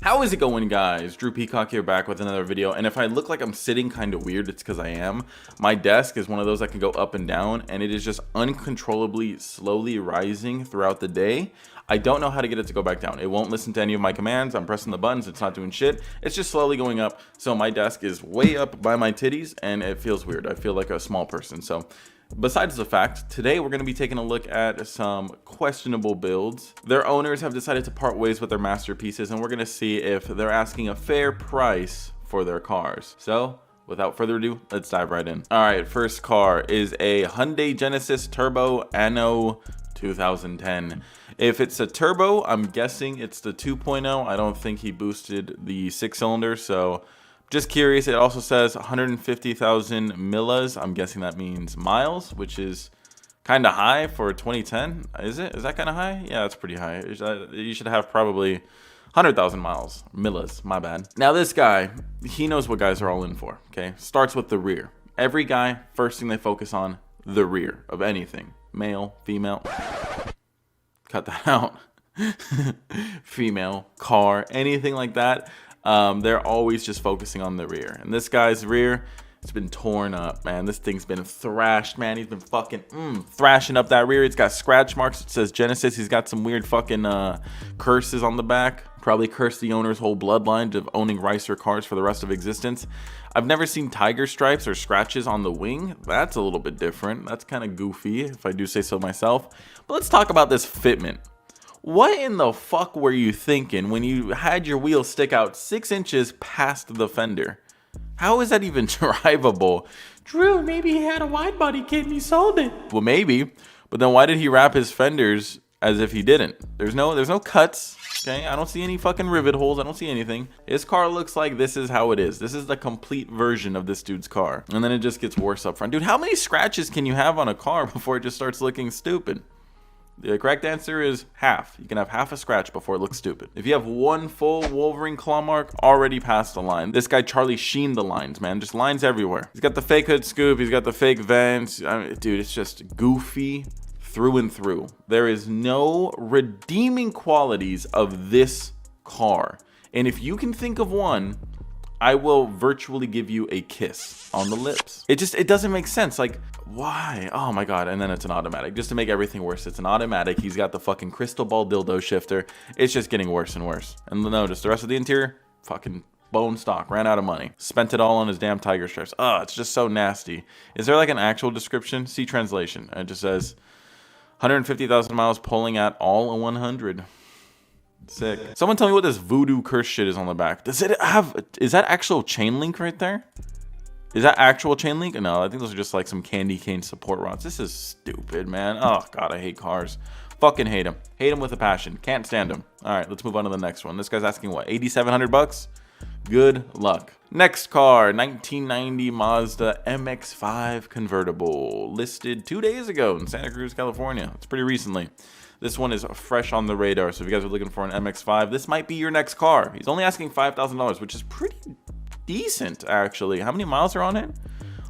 How is it going, guys? Drew Peacock here, back with another video. And if I look like I'm sitting kind of weird, it's because I am. My desk is one of those that can go up and down, and it is just uncontrollably slowly rising throughout the day. I don't know how to get it to go back down. It won't listen to any of my commands. I'm pressing the buttons. It's not doing shit. It's just slowly going up. So my desk is way up by my titties, and it feels weird. I feel like a small person. So besides the fact, today we're going to be taking a look at some questionable builds. Their owners have decided to part ways with their masterpieces, and we're going to see if they're asking a fair price for their cars. So without further ado, let's dive right in. All right, first car is a Hyundai Genesis Turbo Anno 2010. If it's a turbo, I'm guessing it's the 2.0. I don't think he boosted the 6-cylinder, so just curious. It also says 150,000 millas. I'm guessing that means miles, which is kind of high for 2010. Is it? Is that kind of high? Yeah, it's pretty high. You should have probably 100,000 miles. Millas, my bad. Now this guy, he knows what guys are all in for, okay? Starts with the rear. Every guy, first thing they focus on, the rear of anything. Male, female. Cut that out. Female, car, anything like that. They're always just focusing on the rear. And this guy's rear, it's been torn up, man. This thing's been thrashed, man. He's been fucking thrashing up that rear. It's got scratch marks. It says Genesis. He's got some weird fucking curses on the back. Probably cursed the owner's whole bloodline of owning RICER cars for the rest of existence. I've never seen tiger stripes or scratches on the wing. That's a little bit different. That's kind of goofy, if I do say so myself. But let's talk about this fitment. What in the fuck were you thinking when you had your wheels stick out 6 inches past the fender? How is that even drivable? Drew, maybe he had a wide body kit and he sold it. Well, maybe, but then why did he wrap his fenders as if he didn't? There's no cuts, okay? I don't see any fucking rivet holes. I don't see anything. His car looks like this is how it is. This is the complete version of this dude's car. And then it just gets worse up front. Dude, how many scratches can you have on a car before it just starts looking stupid? The correct answer is half. You can have half a scratch before it looks stupid. If you have one full Wolverine claw mark, already past the line. This guy Charlie Sheen the lines, man. Just lines everywhere. He's got the fake hood scoop. He's got the fake vents. I mean, dude, it's just goofy through and through. There is no redeeming qualities of this car. And if you can think of one, I will virtually give you a kiss on the lips. It doesn't make sense. Like, why? Oh my god. And then it's an automatic. Just to make everything worse, it's an automatic. He's got the fucking crystal ball dildo shifter. It's just getting worse and worse. And notice the rest of the interior, fucking bone stock. Ran out of money. Spent it all on his damn tiger stripes. Oh, it's just so nasty. Is there like an actual description? See translation. And it just says 150,000 miles pulling at all 100. Sick. Someone tell me what this voodoo curse shit is on the back. Does it have, is that actual chain link right there? Is that actual chain link? No, I think those are just like some candy cane support rods. This is stupid, man. Oh god, I hate cars. Fucking hate them. Hate them with a passion. Can't stand them. All right, let's move on to the next one. This guy's asking what, 8,700 bucks? Good luck. Next car, 1990 Mazda MX5 convertible, listed 2 days ago in Santa Cruz, California. It's pretty recently. This one is fresh on the radar, so if you guys are looking for an MX5, this might be your next car. He's only asking $5,000, which is pretty decent, actually. How many miles are on it?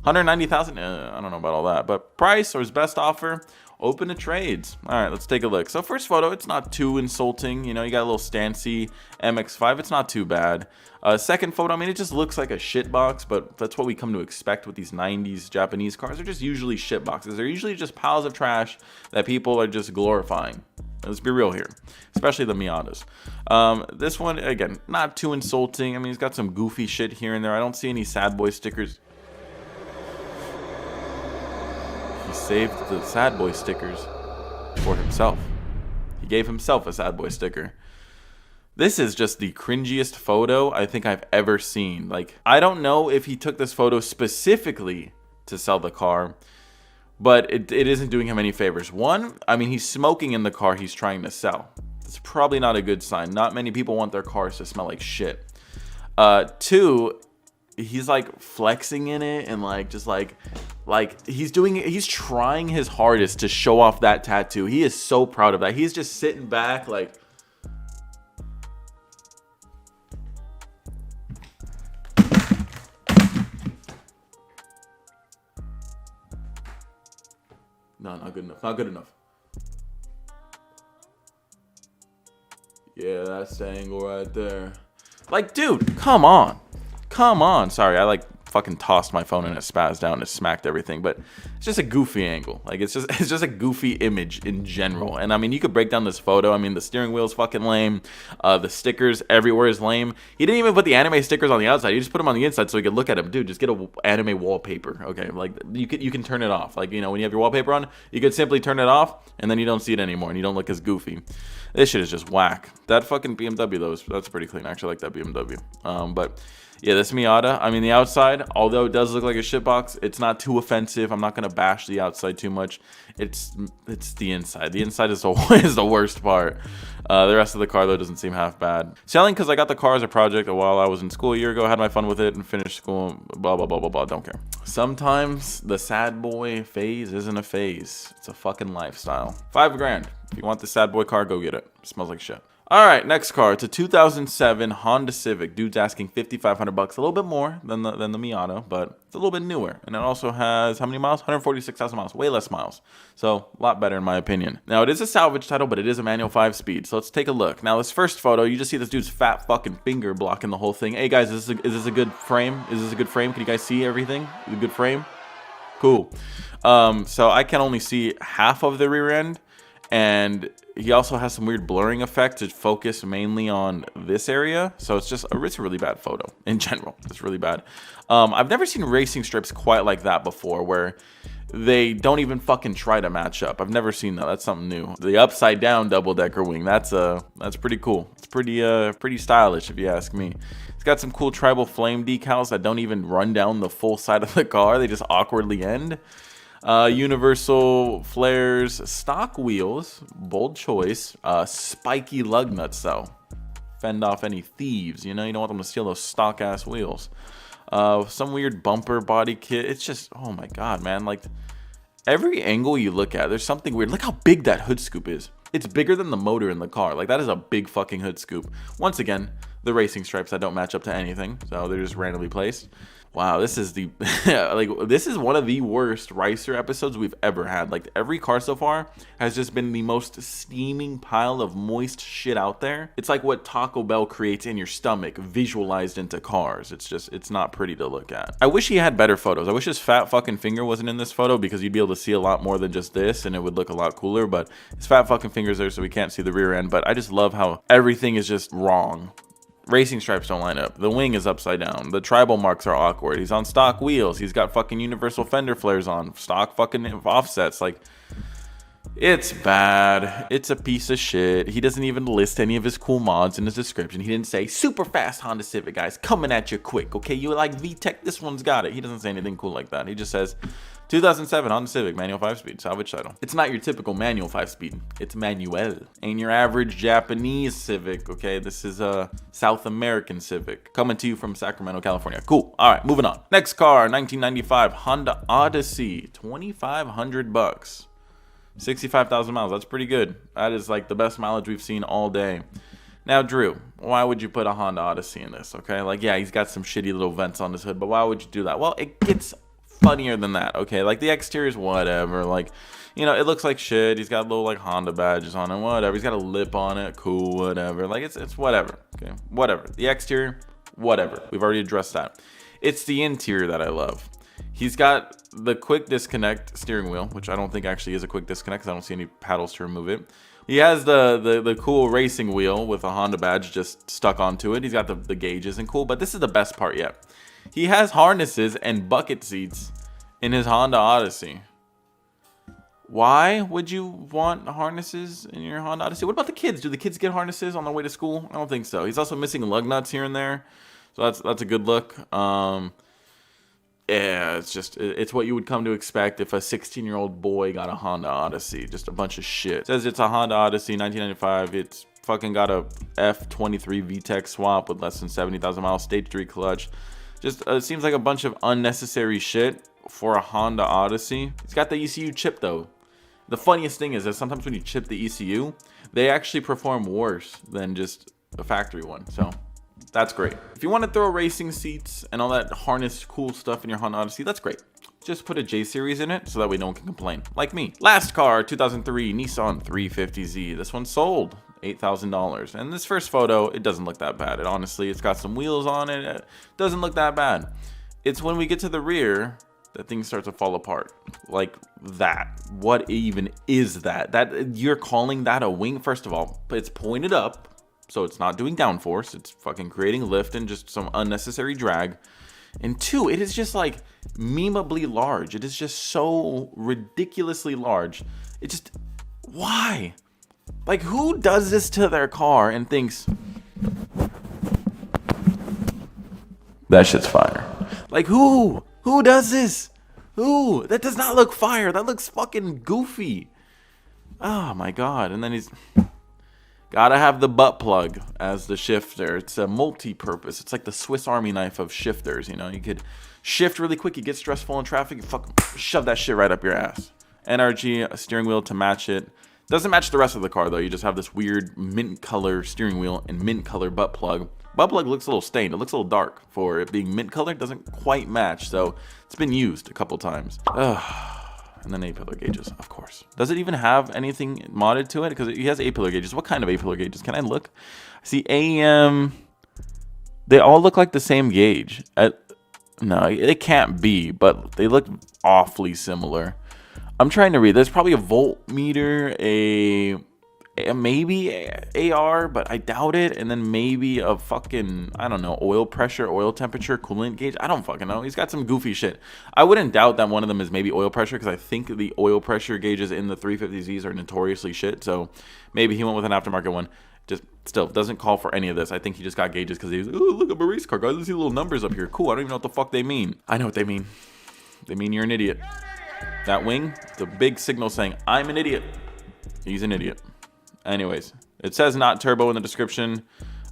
190,000? I don't know about all that, but price or his best offer, open to trades. All right, let's take a look. So first photo, it's not too insulting. You know, you got a little stancy MX5. It's not too bad. Second photo, I mean, it just looks like a shit box, but that's what we come to expect with these 90s Japanese cars. They're just usually shit boxes. They're usually just piles of trash that people are just glorifying. Let's be real here, especially the Miatas. This one, again, not too insulting. I mean, he's got some goofy shit here and there. I don't see any sad boy stickers. He saved the sad boy stickers for himself. He gave himself a sad boy sticker. This is just the cringiest photo I think I've ever seen. Like, I don't know if he took this photo specifically to sell the car, but it isn't doing him any favors. One, I mean, he's smoking in the car he's trying to sell. It's probably not a good sign. Not many people want their cars to smell like shit. Two, he's like flexing in it and like just like he's trying his hardest to show off that tattoo. He is so proud of that. He's just sitting back like, no, not good enough. Not good enough. Yeah, that's the angle right there. Like, dude, come on. Come on. Sorry, I like fucking tossed my phone and it spazzed down and smacked everything, but it's just a goofy angle. Like, it's just a goofy image in general. And I mean, you could break down this photo. I mean, the steering wheel's fucking lame. The stickers everywhere is lame. He didn't even put the anime stickers on the outside. He just put them on the inside so we could look at them. Dude, just get a anime wallpaper. Okay, like you can turn it off. Like, you know, when you have your wallpaper on, you could simply turn it off and then you don't see it anymore and you don't look as goofy. This shit is just whack. That fucking BMW though, that's pretty clean. I actually like that BMW. But yeah, this Miata, I mean, the outside, although it does look like a shitbox, it's not too offensive. I'm not going to bash the outside too much. It's the inside. The inside is the worst part. The rest of the car, though, doesn't seem half bad. Selling because I got the car as a project while I was in school a year ago. Had my fun with it and finished school. Blah, blah, blah, blah, blah. Don't care. Sometimes the sad boy phase isn't a phase. It's a fucking lifestyle. $5 grand. If you want the sad boy car, go get it. It smells like shit. All right, next car. It's a 2007 Honda Civic. Dude's asking $5,500, a little bit more than the Miata, but it's a little bit newer. And it also has how many miles? 146,000 miles, way less miles. So a lot better in my opinion. Now it is a salvage title, but it is a manual 5-speed. So let's take a look. Now this first photo, you just see this dude's fat fucking finger blocking the whole thing. Hey guys, is this a good frame? Is this a good frame? Can you guys see everything? Is it a good frame? Cool. So I can only see half of the rear end. And he also has some weird blurring effect to focus mainly on this area. So it's a really bad photo in general. It's really bad. I've never seen racing strips quite like that before, where they don't even fucking try to match up. I've never seen that. That's something new. The upside down double-decker wing, that's pretty cool. It's pretty stylish if you ask me. It's got some cool tribal flame decals that don't even run down the full side of the car. They just awkwardly end. Universal flares, stock wheels, bold choice, spiky lug nuts though. Fend off any thieves, you know, you don't want them to steal those stock ass wheels. Some weird bumper body kit. It's just, oh my god, man, like every angle you look at, there's something weird. Look how big that hood scoop is. It's bigger than the motor in the car. Like, that is a big fucking hood scoop. Once again, the racing stripes that don't match up to anything, so they're just randomly placed. Wow, this is the this is one of the worst RICER episodes we've ever had. Like, every car so far has just been the most steaming pile of moist shit out there. It's like what Taco Bell creates in your stomach visualized into cars. It's not pretty to look at. I wish he had better photos. I wish his fat fucking finger wasn't in this photo, because you'd be able to see a lot more than just this and it would look a lot cooler, but his fat fucking finger's there so we can't see the rear end. But I just love how everything is just wrong. Racing stripes don't line up. The wing is upside down. The tribal marks are awkward. He's on stock wheels. He's got fucking universal fender flares on. Stock fucking offsets. Like, it's bad. It's a piece of shit. He doesn't even list any of his cool mods in his description. He didn't say, super fast Honda Civic, guys. Coming at you quick. Okay, you like VTEC? This one's got it. He doesn't say anything cool like that. He just says, 2007 Honda Civic, manual 5-speed, salvage title. It's not your typical manual 5-speed. It's manual. Ain't your average Japanese Civic, okay? This is a South American Civic. Coming to you from Sacramento, California. Cool. All right, moving on. Next car, 1995 Honda Odyssey, $2,500. 65,000 miles. That's pretty good. That is like the best mileage we've seen all day. Now, Drew, why would you put a Honda Odyssey in this, okay? Like, yeah, he's got some shitty little vents on his hood, but why would you do that? Well, it gets funnier than that, okay? Like, the exterior is whatever. Like, you know, it looks like shit. He's got little like Honda badges on it, whatever. He's got a lip on it, cool, whatever. Like, it's whatever, okay? Whatever. The exterior, whatever. We've already addressed that. It's the interior that I love. He's got the quick disconnect steering wheel, which I don't think actually is a quick disconnect because I don't see any paddles to remove it. He has the cool racing wheel with a Honda badge just stuck onto it. He's got the gauges and cool, but this is the best part yet. He has harnesses and bucket seats in his Honda Odyssey. Why would you want harnesses in your Honda Odyssey? What about the kids? Do the kids get harnesses on their way to school? I don't think so. He's also missing lug nuts here and there, so that's a good look. Yeah, it's what you would come to expect if a 16-year-old boy got a Honda Odyssey. Just a bunch of shit. It says it's a Honda Odyssey, 1995. It's fucking got a F23 VTEC swap with less than 70,000 miles, stage 3 clutch. Just it seems like a bunch of unnecessary shit for a Honda Odyssey. It's got the ECU chip though. The funniest thing is that sometimes when you chip the ECU, they actually perform worse than just a factory one. So that's great. If you want to throw racing seats and all that harness cool stuff in your Honda Odyssey, that's great. Just put a J series in it so that way no one can complain. Like me. Last car, 2003 Nissan 350Z. This one sold. $8,000. And this first photo, it doesn't look that bad. It's got some wheels on it. It doesn't look that bad. It's when we get to the rear that things start to fall apart. Like that. What even is that? That you're calling that a wing? First of all, it's pointed up, so it's not doing downforce. It's fucking creating lift and just some unnecessary drag. And two, it is just like memeably large. It is just so ridiculously large. It just, why? Like, who does this to their car and thinks that shit's fire? Like, who? Who does this? Who? That does not look fire. That looks fucking goofy. Oh my God. And then he's gotta have the butt plug as the shifter. It's a multi-purpose. It's like the Swiss Army knife of shifters. You know, you could shift really quick. You get stressful in traffic. You fucking shove that shit right up your ass. NRG, a steering wheel to match it. Doesn't match the rest of the car though. You just have this weird mint color steering wheel and mint color butt plug. Butt plug looks a little stained. It looks a little dark for it being mint color. Doesn't quite match. So it's been used a couple times. And then A-pillar gauges, of course. Does it even have anything modded to it? Because he has A-pillar gauges. What kind of A-pillar gauges? Can I look? I see AM. They all look like the same gauge. No, it can't be, but they look awfully similar. I'm trying to read. There's probably a voltmeter, maybe AR, but I doubt it. And then maybe a fucking, I don't know, oil pressure, oil temperature, coolant gauge. I don't fucking know. He's got some goofy shit. I wouldn't doubt that one of them is maybe oil pressure, because I think the oil pressure gauges in the 350Zs are notoriously shit. So maybe he went with an aftermarket one. Just still doesn't call for any of this. I think he just got gauges because he's, oh, look at my race car, guys. Let's see the little numbers up here. Cool. I don't even know what the fuck they mean. I know what they mean. They mean you're an idiot. That wing, it's a big signal saying, I'm an idiot. He's an idiot. Anyways, it says not turbo in the description,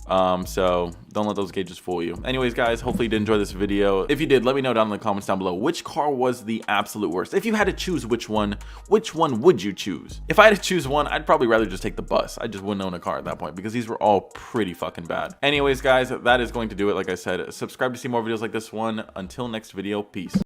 so don't let those gauges fool you. Anyways, guys, hopefully you did enjoy this video. If you did, let me know down in the comments down below which car was the absolute worst. If you had to choose which one would you choose? If I had to choose one, I'd probably rather just take the bus. I just wouldn't own a car at that point because these were all pretty fucking bad. Anyways, guys, that is going to do it. Like I said, subscribe to see more videos like this one. Until next video, peace.